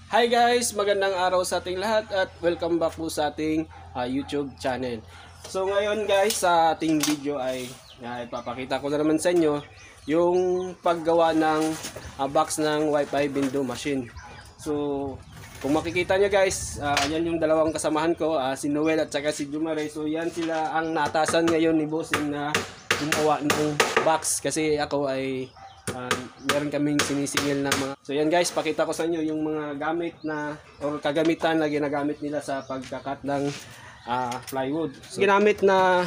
Hi guys, magandang araw sa ating lahat at welcome back po sa ating YouTube channel. So ngayon guys, sa ating video ay ipapakita ko na naman sa inyo yung paggawa ng box ng Wi-Fi window machine. So kung makikita nyo guys, yan yung dalawang kasamahan ko, si Noel at saka si Jumare. So yan sila ang naatasan ngayon ni Bossing na gumawa ng box kasi ako ay meron kaming sinisingil na mga. So yan guys, pakita ko sa inyo yung mga gamit na or kagamitan na ginagamit nila sa pagkakat ng plywood. So, ginamit na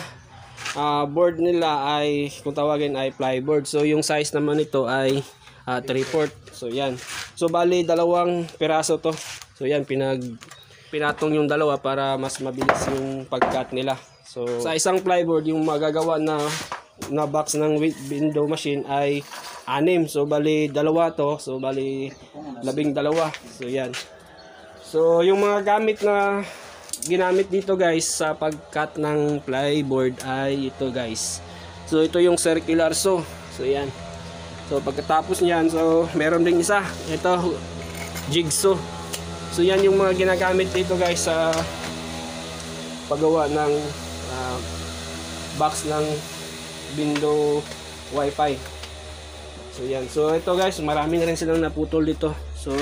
board nila ay kung tawagin ay plyboard. So yung size naman nito ay 3/4. So yan. So bali dalawang piraso to. So yan, pinatong yung dalawa para mas mabilis yung pagkat nila. So sa isang plyboard yung magagawa na box ng window machine ay 6. So bali dalawa to. So bali 12. So yan. So yung mga gamit na ginamit dito guys sa pagkat ng plyboard ay ito guys. So ito yung circular saw. So yan. So pagkatapos niyan, so meron ding isa. Ito jigsaw. So yan yung mga ginagamit dito guys sa paggawa ng box ng window Wi-Fi. So yan. So ito guys, marami na rin silang naputol dito. So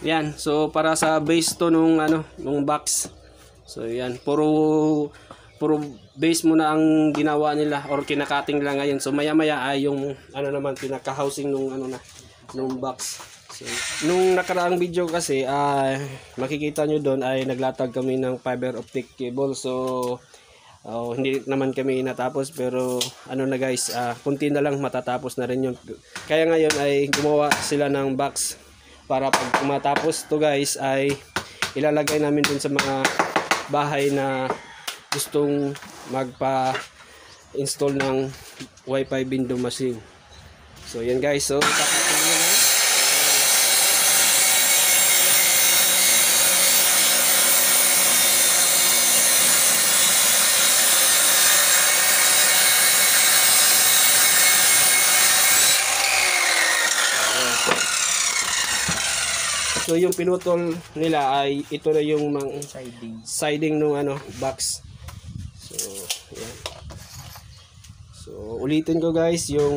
yan. So para sa base to nung box. So yan, puro base muna ang ginawa nila or kinakating lang ngayon. So maya-maya ay yung naman pinaka-housing nung nung box. So nung nakaraang video kasi makikita nyo doon ay naglatag kami ng fiber optic cable. So hindi naman kami natapos, pero na guys, kunti na lang matatapos na rin yun. Kaya ngayon ay gumawa sila ng box para pag matapos to guys ay ilalagay namin dun sa mga bahay na gustong magpa-install ng Wi-Fi window machine. So yan guys, so so yung pinutol nila ay ito na yung siding nung box. So yan. So ulitin ko guys, yung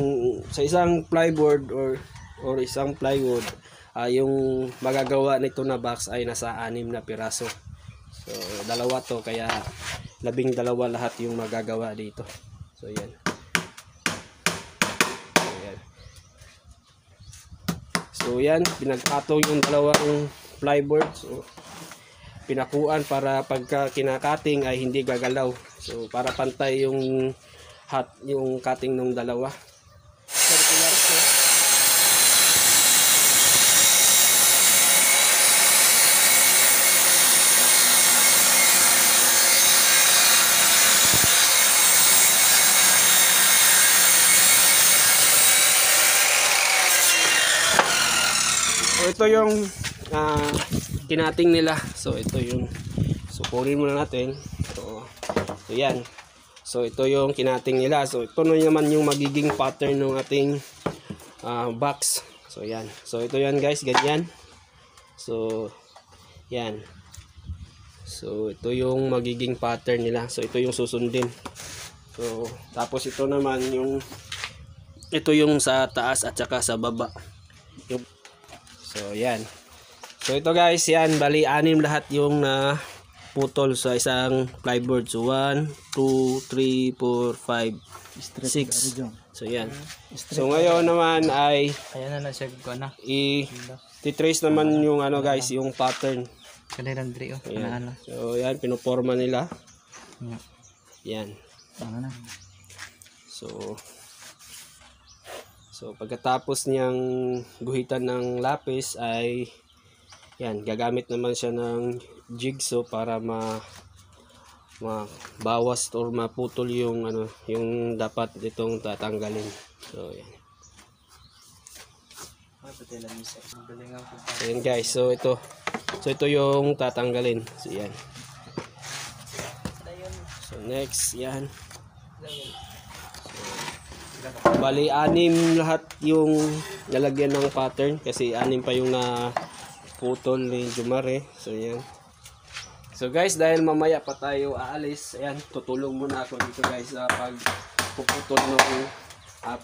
sa isang plyboard or isang plywood, yung magagawa nito na box ay nasa 6 na piraso. So dalawa to, kaya 12 lahat yung magagawa dito. So yan. So yan, pinagpatong yung dalawang plyboard. So pinakuan para pagka kinakating ay hindi gagalaw. So para pantay yung cutting ng dalawa. Circular saw. So ito yung kinating nila. So ito yung, so kunin muna natin. So yan. So ito yung kinating nila. So ito naman yung magiging pattern ng ating box. So yan. So ito yan guys, ganyan. So yan. So ito yung magiging pattern nila. So ito yung susundin. So tapos ito naman yung sa taas at saka sa baba. So yan. So ito guys, yan, bali 6 lahat yung putol sa isang plyboard. So 1, 2, 3, 4, 5, 6. So yan. So ngayon naman ay i-trace naman yung guys, yung pattern. Ayan. So yan, pinuporma nila. Yan. So pagkatapos niyang guhitan ng lapis ay yan, gagamit naman siya ng jigsaw para mabawas or maputol yung yung dapat itong tatanggalin. So yan. So yan guys, so ito yung tatanggalin. So yan. So next, yan. Bali 6 lahat yung lalagyan ng pattern kasi 6 pa yung putol ni Jumare. So yan. So guys, dahil mamaya pa tayo aalis, ayan, tutulong muna ako dito guys sa pagpuputol ng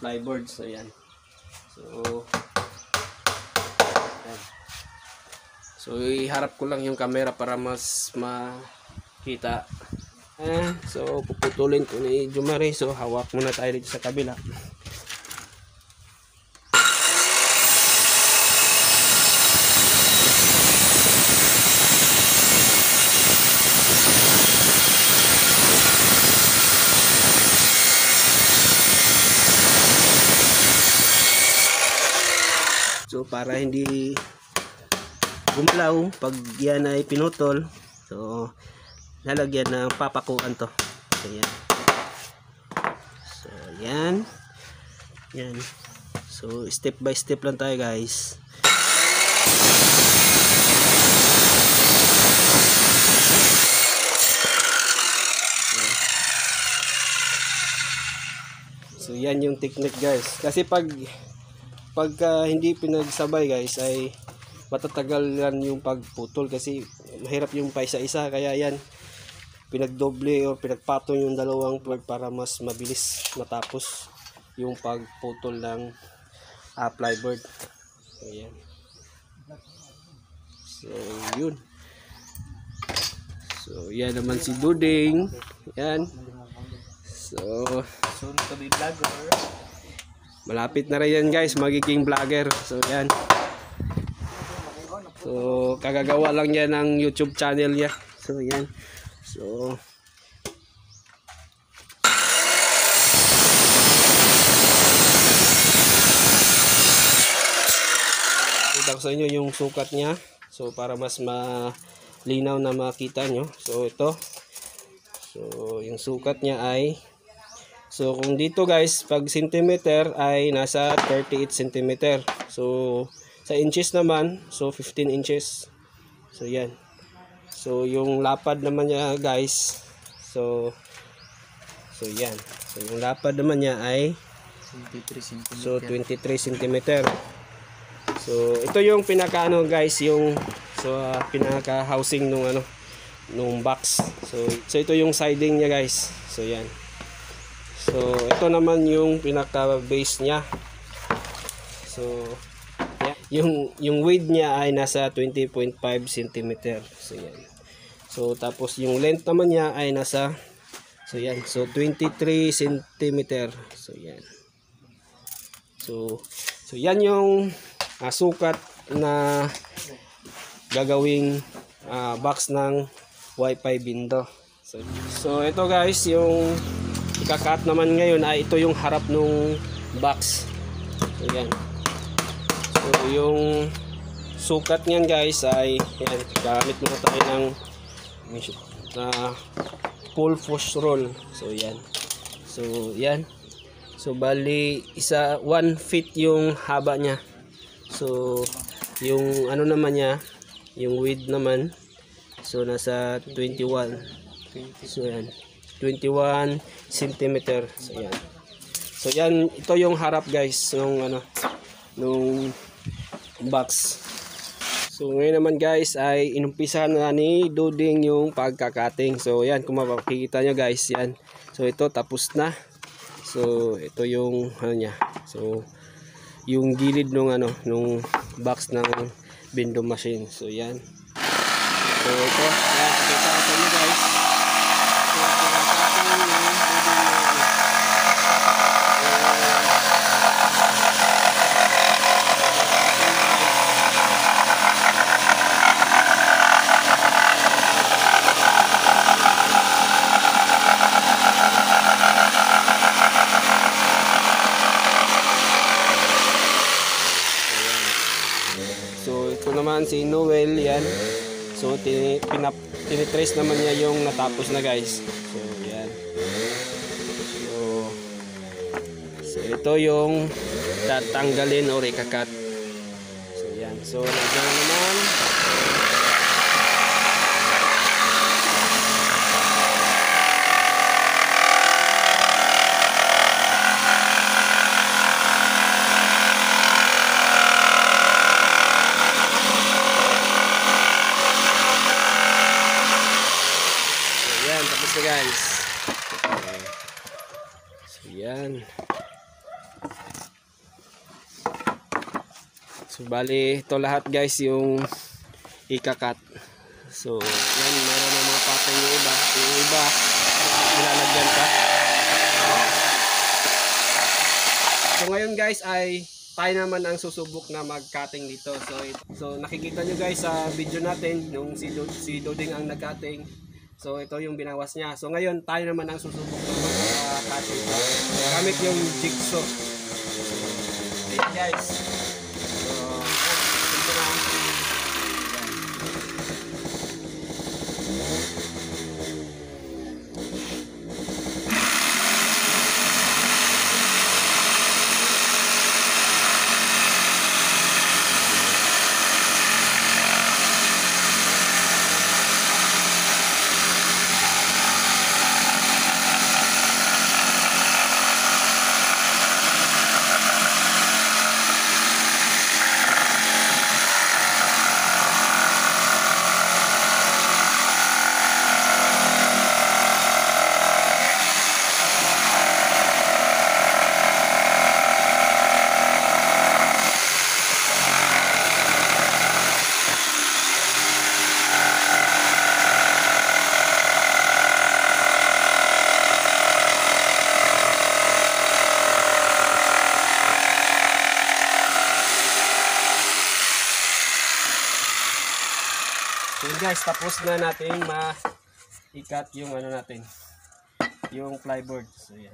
plyboard. So ayan. So ayan. So iharap ko lang yung camera para mas makita. Ayan. So puputulin ko ni Jumare. So hawak muna tayo dito sa kabila. So para hindi gumalaw pag yan ay pinutol, so lalagyan ng papakuan to. So yan. So yan. Yan. So step by step lang tayo guys. So yan yung technique guys. Kasi pagka hindi pinagsabay guys ay matatagal yan yung pagputol kasi mahirap yung paisa-isa, kaya yan pinagdoble o pinagpatong yung dalawang plug para mas mabilis matapos yung pagputol ng plyboard. So yan. So yun. So yan naman si Duding. Yan. So soon to be vlogger. Malapit na rin yan guys, magiging vlogger. So yan. So kagagawa lang yan ng YouTube channel niya. So yan. So ito sa inyo yung sukat niya. So para mas malinaw na makita nyo. So ito. So yung sukat niya ay, so kung dito guys, pag centimeter ay nasa 38 centimeter. So sa inches naman, so 15 inches. So yan. So yung lapad naman niya guys, so yan. So yung lapad naman niya ay 23 cm. so 23 centimeter. So ito yung pinaka guys, yung pinaka housing nung box. So ito yung siding niya guys. So yan. So ito naman yung pinaka base niya. So yeah. Yung width niya ay nasa 20.5 cm. So yan. So tapos yung length naman niya ay nasa, so yan. So 23 cm. So yan. So yan yung sukat na gagawing box ng Wi-Fi window. So ito guys, yung ikakat naman ngayon ay ito yung harap nung box. So yan. So yung sukat niyan guys ay yan, gamit muna tayo ng full push roll. So yan. So yan. So bali 1 feet yung haba niya. So yung ano naman niya, yung width naman, so nasa 21. So yan. 21 cm. So yan. So yan, ito yung harap guys nung box. So ngayon naman guys ay inumpisa na ni Duding yung pagkakating. So yan, kung makikita nyo guys, yan. So ito tapos na. So ito yung niya. So yung gilid nung box ng window machine. So yan. So ito, yan, pakita ko sa inyo guys. So pagkakating yung naman si Noel yan. So tinitrace naman niya yung natapos na guys. So yan. So ito yung tatanggalin o ikakat. So yan. So nandiyan naman. Yan. So bali ito lahat guys yung ikakat. So yan, meron ng mga pattern yung iba. Yung iba nilalagyan pa. So ngayon guys ay tayo naman ang susubok na mag-cutting dito. So nakikita nyo guys sa video natin yung si Doding ang nag-cutting. So ito yung binawas niya. So ngayon tayo naman ang susubok na mag-cutting gamit yung jigsaw. Ayan guys. So ito na. So guys, tapos na natin ma-ikat yung ano natin, yung plyboard. So yan.